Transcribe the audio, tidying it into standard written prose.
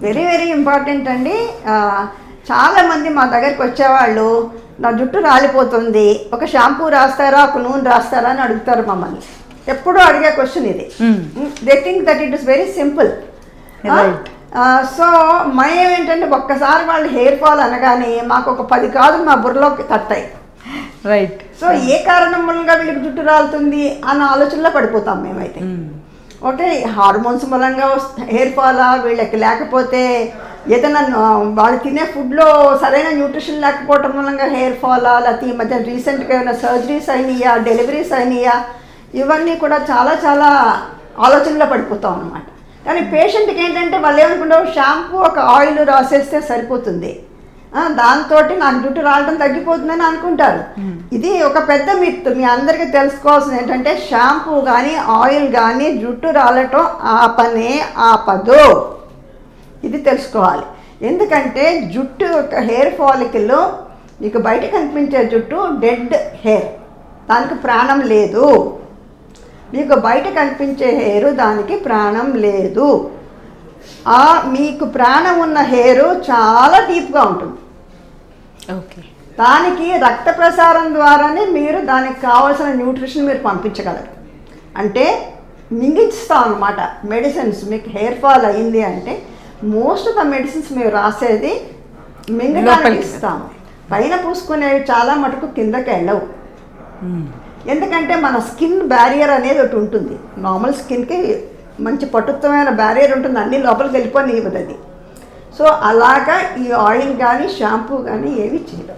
Very very important అండి. చాలామంది మా దగ్గరికి వచ్చేవాళ్ళు నా జుట్టు రాలిపోతుంది, ఒక షాంపూ రాస్తారా, ఒక నూనె రాస్తారా అని అడుగుతారు మమ్మల్ని. ఎప్పుడూ అడిగే క్వశ్చన్ ఇది. They think that it is very simple. So ఏమేంటంటే ఒక్కసారి వాళ్ళు హెయిర్ ఫాల్ అనగానే మాకు ఒక 10 కాదులు మా బుర్రలోకి తట్టాయి. రైట్. సో ఏ కారణం మూలంగా వీళ్ళకి జుట్టు రాలుతుంది అన్న ఆలోచనలో పడిపోతాం మేమైతే. ఓకే, హార్మోన్స్ మూలంగా హెయిర్ ఫాలా, వీళ్ళకి లేకపోతే ఏదైనా వాళ్ళు తినే ఫుడ్లో సరైన న్యూట్రిషన్ లేకపోవటం మూలంగా హెయిర్ ఫాలా, లేకపోతే ఈ మధ్య రీసెంట్గా ఏమైనా సర్జరీస్ అయినాయా, డెలివరీస్ అయినాయా, ఇవన్నీ కూడా చాలా చాలా ఆలోచనలో పడిపోతాం అన్నమాట. కానీ పేషెంట్కి ఏంటంటే వాళ్ళు ఏమనుకుంటారు, షాంపూ ఒక ఆయిల్ రాసేస్తే సరిపోతుంది, దాంతో నాకు జుట్టు రావడం తగ్గిపోతుందని అనుకుంటారు. ఇది ఒక పెద్ద మిత్. మీ అందరికీ తెలుసుకోవాల్సింది ఏంటంటే షాంపూ కానీ ఆయిల్ కానీ జుట్టు రాలటం ఆపనే ఆపదు. ఇది తెలుసుకోవాలి. ఎందుకంటే జుట్టు యొక్క హెయిర్ ఫాలికల్లో మీకు బయట కనిపించే జుట్టు డెడ్ హెయిర్, దానికి ప్రాణం లేదు. మీకు బయట కనిపించే హెయిర్ దానికి ప్రాణం లేదు. మీకు ప్రాణం ఉన్న హెయిర్ చాలా డీప్గా ఉంటుంది. ఓకే, దానికి రక్త ప్రసారం ద్వారానే మీరు దానికి కావాల్సిన న్యూట్రిషన్ మీరు పంపించగలరు. అంటే మింగిస్తాం అన్నమాట మెడిసిన్స్. మీకు హెయిర్ ఫాల్ అయింది అంటే మోస్ట్ ఆఫ్ ద మెడిసిన్స్ మీరు రాసేది మింగడానికి ఇస్తాము. పైన పూసుకునేవి చాలా మటుకు కిందకి వెళ్ళవు. ఎందుకంటే మన స్కిన్ బ్యారియర్ అనేది ఒకటి ఉంటుంది. నార్మల్ స్కిన్కి మంచి పటుత్వమైన బ్యారియర్ ఉంటుంది, అన్ని లోపలికి వెళ్ళిపోనివ్వదు అది. సో అలాగా ఈ ఆయిల్ కానీ షాంపూ కానీ ఏవి చేయడం.